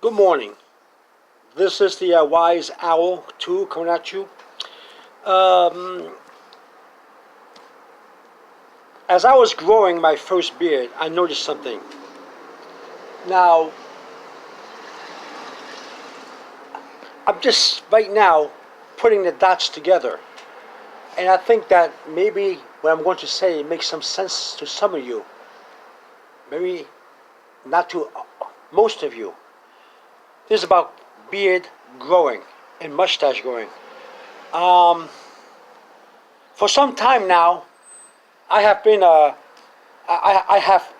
Good morning. This is the Wise Owl 2 coming at you. Um, as I was growing my first beard, I noticed something. Now, I'm just right now putting the dots together. And I think that maybe what I'm going to say makes some sense to some of you. Maybe not to most of you. This is about beard growing and mustache growing. For some time now, I have been I have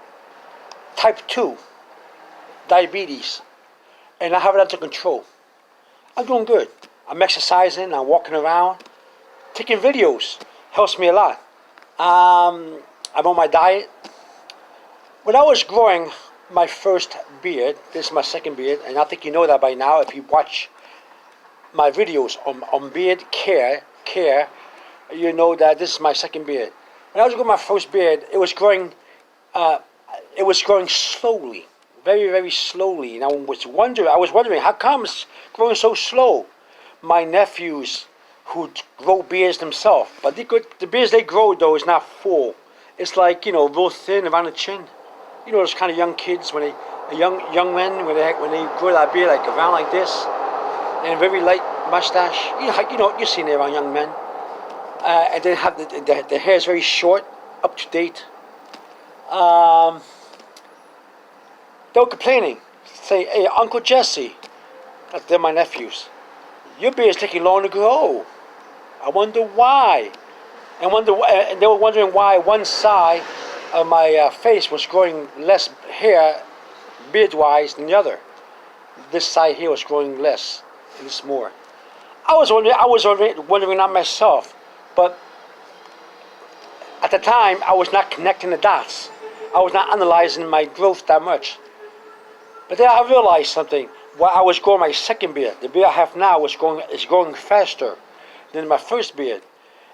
type 2 diabetes, and I have it under control. I'm doing good. I'm exercising, I'm walking around, taking videos, helps me a lot. I'm on my diet. When I was growing my first beard, this is my second beard, and I think you know that by now if you watch my videos on beard care, you know that this is my second beard. When I was growing my first beard, it was growing slowly, very, very slowly. And I was wondering how come it's growing so slow. My nephews who grow beards themselves, but the beards they grow though is not full. It's like, real thin around the chin. You know those kind of young kids when young men when they grow that beard like around like this, and very light mustache. You've seen it around young men. And then have the hair is very short, up to date. They were complaining, say, "Hey, Uncle Jesse," they're my nephews. "Your beard is taking long to grow. I wonder why." And they were wondering why one side of my face was growing less hair, beard-wise, than the other. This side here was growing less, and this more. I was wondering not myself, but at the time I was not connecting the dots. I was not analyzing my growth that much. But then I realized something. While I was growing my second beard, the beard I have now is growing faster than my first beard.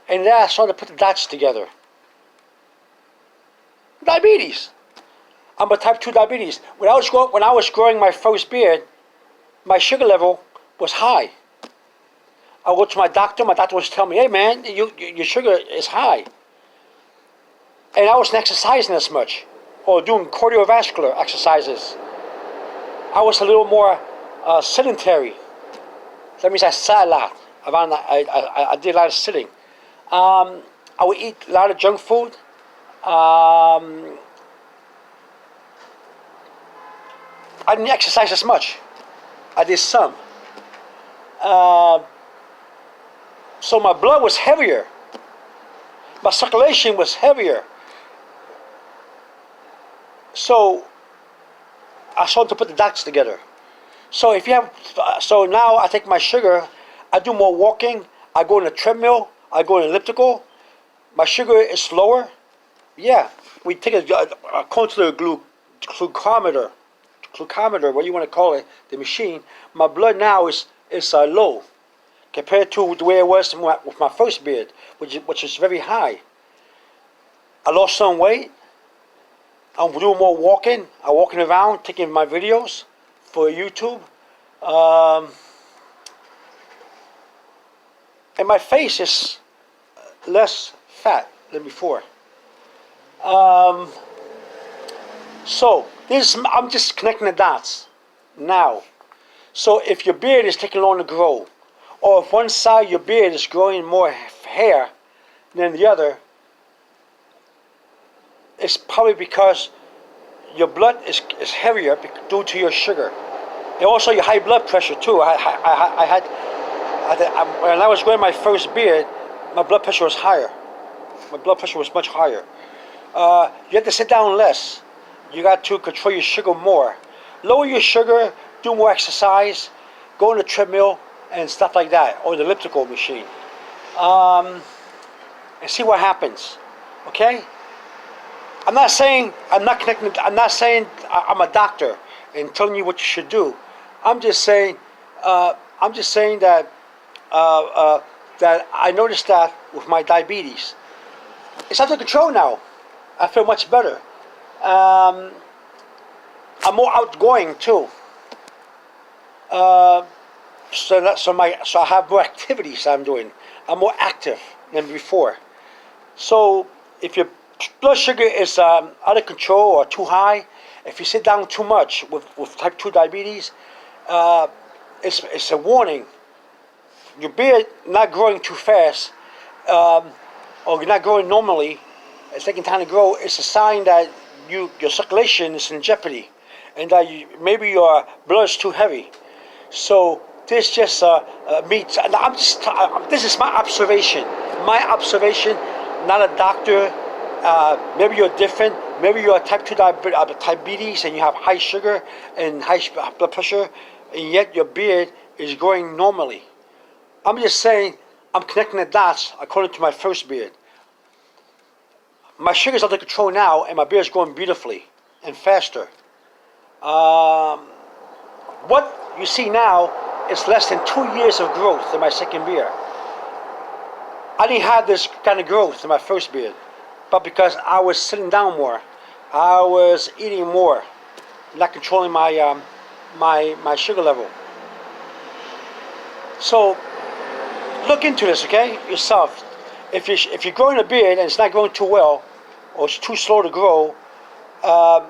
And then I started to put the dots together. Diabetes. I'm a type 2 diabetes. When I was growing my first beard, my sugar level was high. I go to my doctor was telling me, "Hey man, your sugar is high." And I wasn't exercising as much, or doing cardiovascular exercises. I was a little more sedentary. That means I sat a lot. I did a lot of sitting. I would eat a lot of junk food. I didn't exercise as much. I did some. So my blood was heavier. My circulation was heavier. So I started to put the dots together. So now I take my sugar. I do more walking. I go on a treadmill. I go on an elliptical. My sugar is lower. Yeah, we take according to the glucometer, what you want to call it, the machine. My blood now is low compared to the way it was with my first beard, which is very high. I lost some weight. I'm doing more walking. I'm walking around, taking my videos for YouTube. And my face is less fat than before. So I'm just connecting the dots now. So if your beard is taking long to grow, or if one side of your beard is growing more hair than the other, it's probably because your blood is heavier due to your sugar, and also your high blood pressure too. When I was growing my first beard, my blood pressure was higher. My blood pressure was much higher. You have to sit down less. You got to control your sugar more. Lower your sugar, do more exercise, go on the treadmill and stuff like that, or the elliptical machine, and see what happens. Okay? I'm not saying I'm not connecting. I'm not saying I'm a doctor and telling you what you should do. I'm just saying that that I noticed that with my diabetes, it's under control now. I feel much better. I'm more outgoing too. Uh, so I have more activities I'm doing. I'm more active than before. So if your blood sugar is out of control or too high, if you sit down too much with type 2 diabetes, uh, it's a warning. Your beard not growing too fast, um, or you're not growing normally, it's taking time to grow. It's a sign that your circulation is in jeopardy, and that maybe your blood is too heavy. So this just meets. And this is my observation. My observation, not a doctor. Maybe you're different. Maybe you're type 2 diabetes and you have high sugar and high blood pressure, and yet your beard is growing normally. I'm just saying, I'm connecting the dots according to my first beard. My sugar's under control now, and my beard's growing beautifully and faster. Um, what you see now is less than 2 years of growth in my second beard. I didn't have this kind of growth in my first beard, but because I was sitting down more, I was eating more, not controlling my sugar level. So look into this, okay, yourself. If you're growing a beard and it's not growing too well, or it's too slow to grow, um,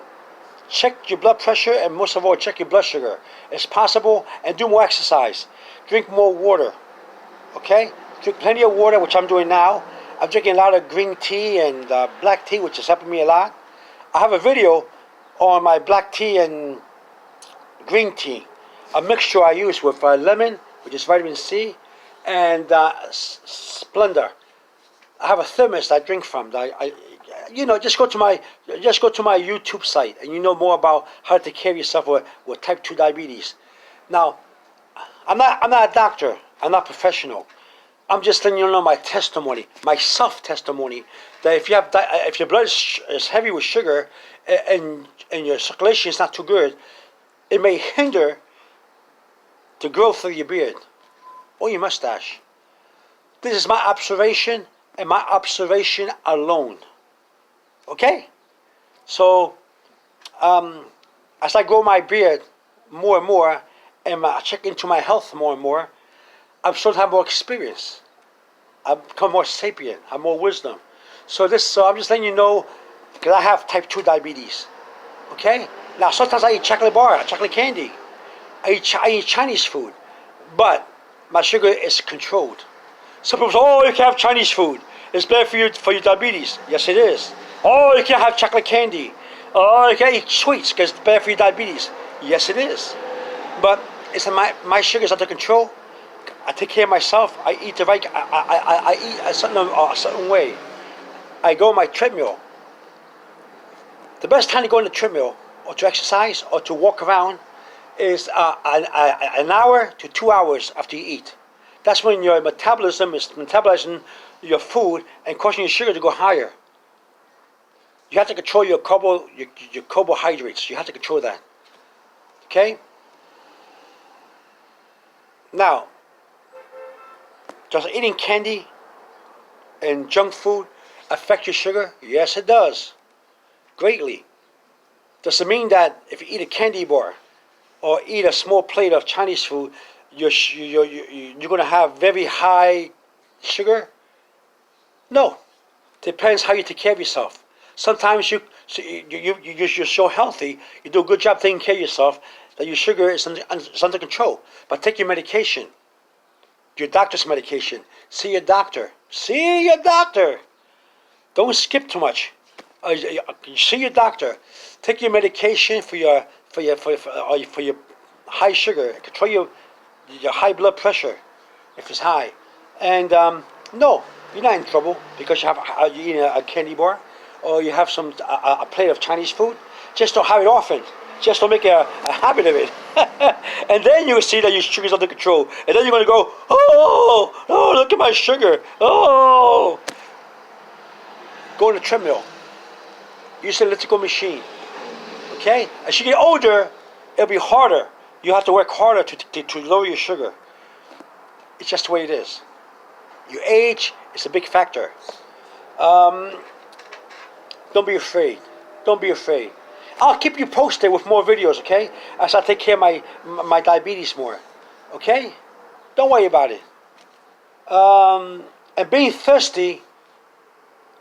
check your blood pressure, and most of all, check your blood sugar. It's possible, and do more exercise. Drink more water, okay? Drink plenty of water, which I'm doing now. I'm drinking a lot of green tea and black tea, which is helping me a lot. I have a video on my black tea and green tea, a mixture I use with lemon, which is vitamin C, and Splendor. I have a thermos I drink from. Just go to my YouTube site, and you know more about how to take care of yourself with type 2 diabetes. Now, I'm not a doctor. I'm not professional. I'm just letting you know my testimony, my self testimony, that if your blood is heavy with sugar, and your circulation is not too good, it may hinder the growth of your beard or your mustache. This is my observation, and my observation alone. Okay? So, as I grow my beard more and more, and I check into my health more and more, I'm starting to have more experience. I've become more sapient, have more wisdom. So I'm just letting you know, because I have type 2 diabetes. Okay? Now, sometimes I eat chocolate bar, chocolate candy. I eat Chinese food, but my sugar is controlled. Some people say, oh, you can't have Chinese food. It's bad for your diabetes. Yes, it is. Oh, you can't have chocolate candy. Oh, you can't eat sweets because it's bad for your diabetes. Yes, it is. But it's my sugar's under control. I take care of myself. I eat the right. I eat a certain way. I go on my treadmill. The best time to go on the treadmill, or to exercise, or to walk around, is an hour to 2 hours after you eat. That's when your metabolism is metabolizing your food and causing your sugar to go higher. You have to control your carbohydrates. You have to control that. Okay? Now, does eating candy and junk food affect your sugar? Yes, it does. Greatly. Does it mean that if you eat a candy bar or eat a small plate of Chinese food, you're going to have very high sugar? No. Depends how you take care of yourself. Sometimes you're so healthy, you do a good job taking care of yourself, that your sugar is under control. But take your medication, your doctor's medication. See your doctor. See your doctor. Don't skip too much. See your doctor. Take your medication for your high sugar. Control your high blood pressure if it's high. And no, you're not in trouble because you eat a candy bar, or you have a plate of Chinese food. Just don't have it often. Just don't make a habit of it. And then you will see that your sugar's under control. And then you're going to go, oh, look at my sugar. Oh. Go on the treadmill. Use an elliptical machine. Okay? As you get older, it'll be harder. You have to work harder to lower your sugar. It's just the way it is. Your age is a big factor. Don't be afraid. Don't be afraid. I'll keep you posted with more videos, okay? As I take care of my diabetes more, okay? Don't worry about it. And being thirsty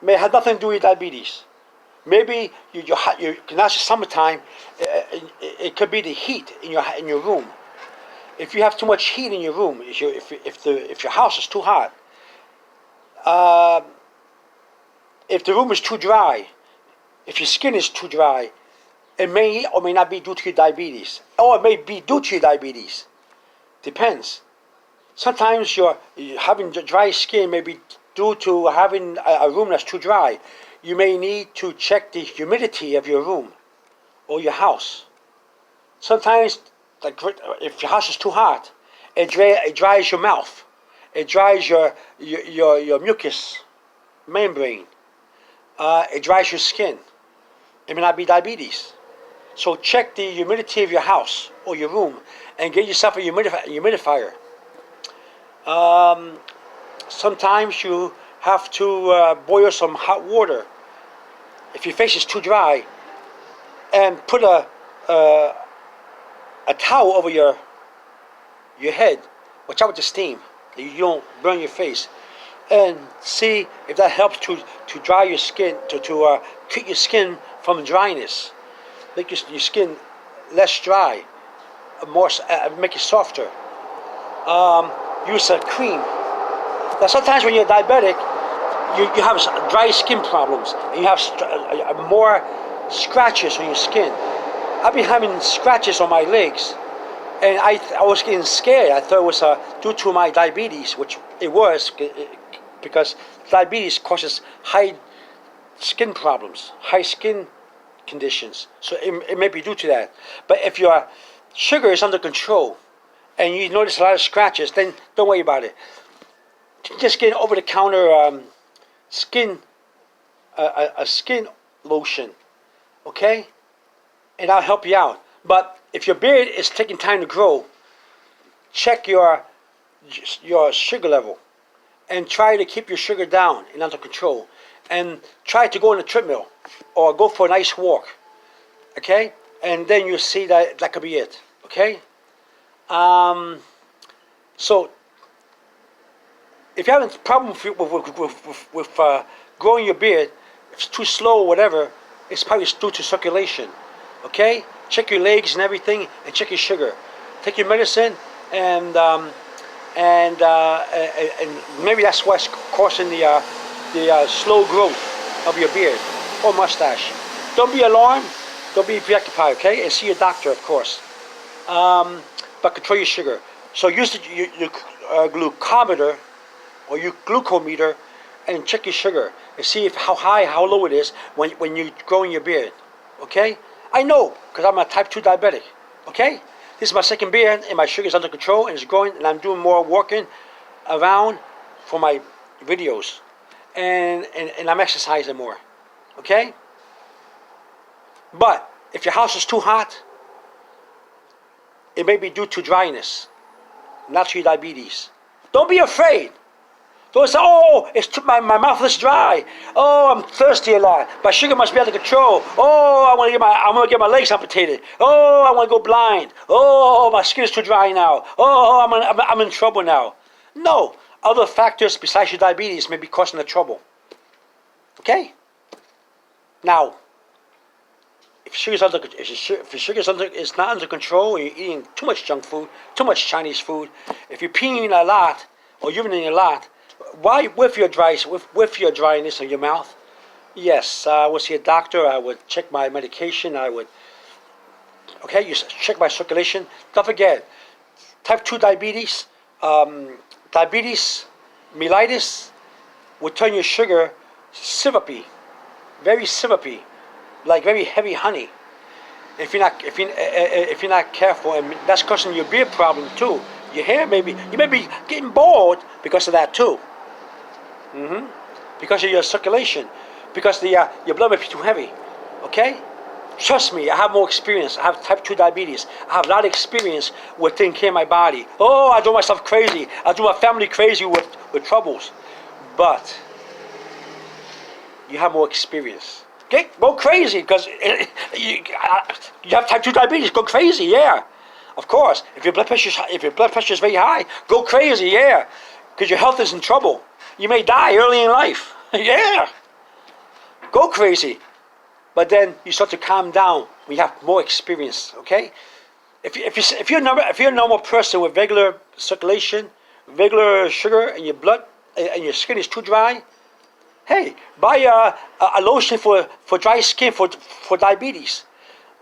may have nothing to do with diabetes. Maybe now it's summertime. It could be the heat in your room. If you have too much heat in your room, if your house is too hot, if the room is too dry, if your skin is too dry, it may or may not be due to your diabetes, or it may be due to your diabetes. Depends. Sometimes you're having dry skin may be due to having a room that's too dry. You may need to check the humidity of your room or your house. Sometimes, like if your house is too hot, it dries your mouth. It dries your mucus membrane. It dries your skin. It may not be diabetes. So check the humidity of your house or your room and get yourself a humidifier. Sometimes you have to boil some hot water if your face is too dry, and put a towel over your head. Watch out with the steam. You don't burn your face. And see if that helps to dry your skin, to treat your skin from dryness. Make your skin less dry, make it softer. Use a cream. Now sometimes when you're diabetic, you have dry skin problems, and you have more scratches on your skin. I've been having scratches on my legs, and I was getting scared. I thought it was due to my diabetes, which it was, because diabetes causes high skin problems, high skin conditions. So it may be due to that. But if your sugar is under control and you notice a lot of scratches, then don't worry about it. Just get over-the-counter skin lotion, okay? And I'll help you out. But if your beard is taking time to grow, check your sugar level and try to keep your sugar down and under control. And try to go on a treadmill or go for a nice walk, okay? And then you'll see that could be it, okay? So if you're having a problem with growing your beard, if it's too slow or whatever, it's probably due to circulation, okay? Check your legs and everything, and check your sugar. Take your medicine, and maybe that's what's causing the slow growth of your beard or mustache. Don't be alarmed. Don't be preoccupied, okay? And see your doctor, of course. But control your sugar. So use your glucometer or your glucometer and check your sugar and see how high, how low it is when you're growing your beard, okay? I know, because I'm a type 2 diabetic, okay? This is my second beard, and my sugar is under control, and it's growing, and I'm doing more walking around for my videos. And I'm exercising more, okay? But if your house is too hot, it may be due to dryness, not to your diabetes. Don't be afraid. Don't say, oh, my mouth is dry. Oh, I'm thirsty a lot. My sugar must be under control. Oh, I want to get my legs amputated. Oh, I want to go blind. Oh, my skin is too dry now. Oh, I'm in trouble now. No, other factors besides your diabetes may be causing the trouble. Okay? Now, if your sugar is not under control, and you're eating too much junk food, too much Chinese food, if you're peeing a lot or urinating a lot, why with your dryness in your mouth? Yes, I would see a doctor. I would check my medication. You check my circulation. Don't forget, type 2 diabetes, diabetes mellitus would turn your sugar syrupy, very syrupy, like very heavy honey. If you're not careful, and that's causing your beard problem too. Your hair you may be getting bald because of that too. Because of your circulation, because your blood may be too heavy. Okay? Trust me, I have more experience. I have type 2 diabetes. I have a lot of experience with taking care of my body. Oh, I do myself crazy. I do my family crazy with troubles. But you have more experience. Okay, go crazy because you have type 2 diabetes. Go crazy, yeah. Of course, if your blood pressure is very high, go crazy, yeah, because your health is in trouble. You may die early in life, yeah. Go crazy, but then you start to calm down when you have more experience. Okay, if you're a normal person with regular circulation, regular sugar in your blood, and your skin is too dry, hey, buy a lotion for dry skin for diabetes.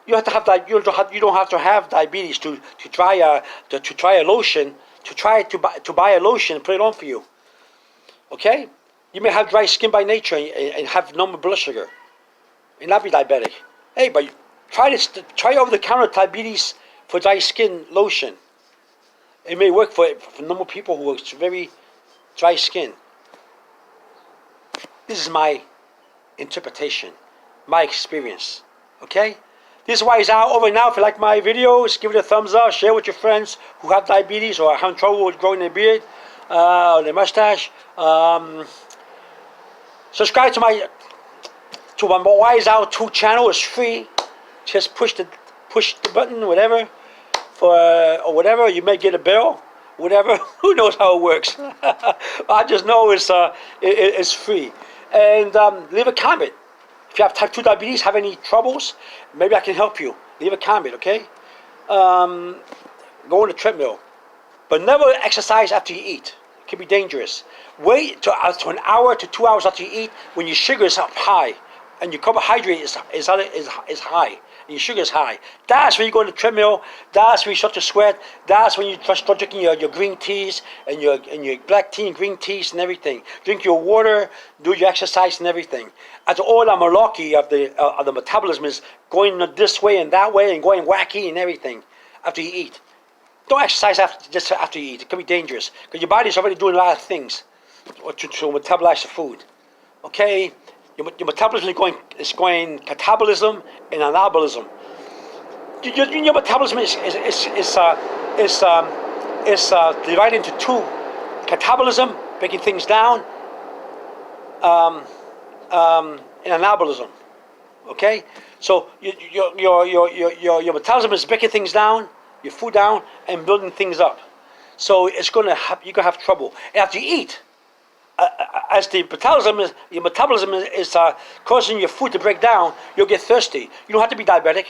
You have to have that. You don't have to have diabetes to try a lotion to buy a lotion and put it on for you. Okay, you may have dry skin by nature and have normal blood sugar and not be diabetic. Hey, but try over the counter diabetes for dry skin lotion. It may work for normal people who are very dry skin. This is my interpretation, my experience. Okay? This is why it's out over now. If you like my videos, give it a thumbs up, share with your friends who have diabetes or are having trouble with growing their beard or their mustache. Subscribe to my Why Is Out 2 channel. It's free. Just push the button, whatever, or whatever. You may get a bill, whatever. Who knows how it works? I just know it's free. And leave a comment. If you have type 2 diabetes, have any troubles, maybe I can help you. Leave a comment, okay? Go on the treadmill. But never exercise after you eat. It can be dangerous. Wait to an hour to 2 hours after you eat when your sugar is up high and your carbohydrate is high and your sugar is high. That's when you go on the treadmill. That's when you start to sweat. That's when you start drinking your green teas and your black tea and green teas and everything. Drink your water, do your exercise and everything. As all the malarkey of the metabolism is going this way and that way and going wacky and everything after you eat. Don't exercise just after you eat. It can be dangerous because your body's already doing a lot of things to metabolize the food. Okay, your metabolism is going catabolism and anabolism. Your metabolism is divided into two: catabolism, breaking things down, and anabolism. Okay, so your metabolism is breaking things down, your food down, and building things up. So you're gonna have trouble. And after you eat, as your metabolism is causing your food to break down, you'll get thirsty. You don't have to be diabetic.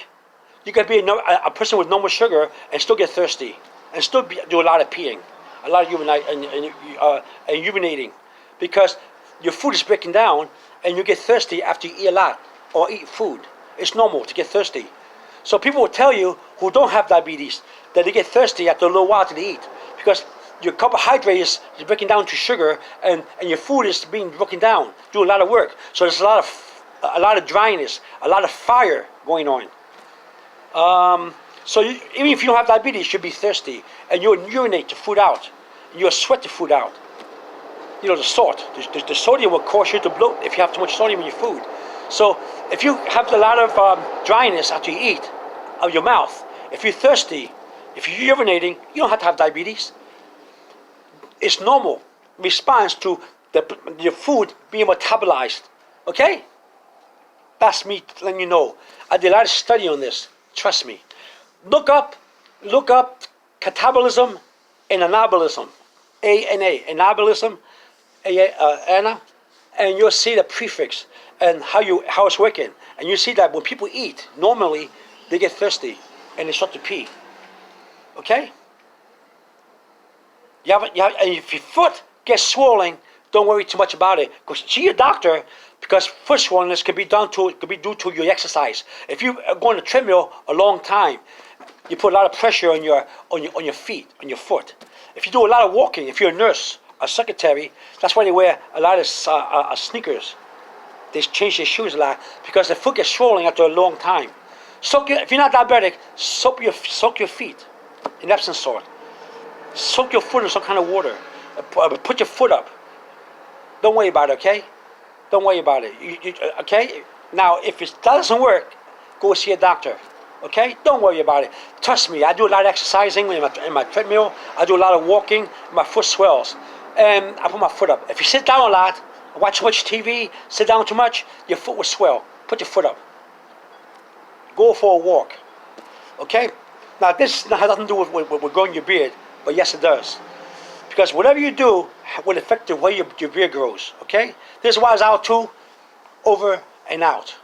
You can be a person with normal sugar and still get thirsty and still do a lot of peeing, a lot of urinating, because your food is breaking down and you get thirsty after you eat a lot or eat food. It's normal to get thirsty. So people will tell you who don't have diabetes that they get thirsty after a little while to eat because your carbohydrate is breaking down to sugar and your food is being broken down, doing a lot of work. So there's a lot of dryness, a lot of fire going on. So even if you don't have diabetes, you should be thirsty and you'll urinate the food out. You'll sweat the food out. You know, the salt. The sodium will cause you to bloat if you have too much sodium in your food. So if you have a lot of dryness after you eat of your mouth, if you're thirsty, if you're urinating, you don't have to have diabetes. It's normal response to your food being metabolized. Okay? That's me letting you know. I did a lot of study on this. Trust me. Look up catabolism and anabolism. A-N-A. Anabolism. Ana. And you'll see the prefix and how it's working. And you see that when people eat, normally they get thirsty and they start to pee. Okay? And if your foot gets swollen, don't worry too much about it. Go see your doctor because foot swollenness could be due to your exercise. If you go on a treadmill a long time, you put a lot of pressure on your feet, on your foot. If you do a lot of walking, if you're a nurse, a secretary, that's why they wear a lot of sneakers. They change their shoes a lot because the foot gets swollen after a long time. If you're not diabetic, soak your feet in Epsom salt. Soak your foot in some kind of water. Put your foot up. Don't worry about it, okay? Don't worry about it. Okay? Now, if it doesn't work, go see a doctor. Okay? Don't worry about it. Trust me, I do a lot of exercising in my treadmill. I do a lot of walking. My foot swells. And I put my foot up. If you sit down a lot, watch too much TV, sit down too much, your foot will swell. Put your foot up. Go for a walk. Okay? Now this has nothing to do with growing your beard, but yes it does. Because whatever you do will affect the way your beard grows. Okay? This is why it's out too. Over and out.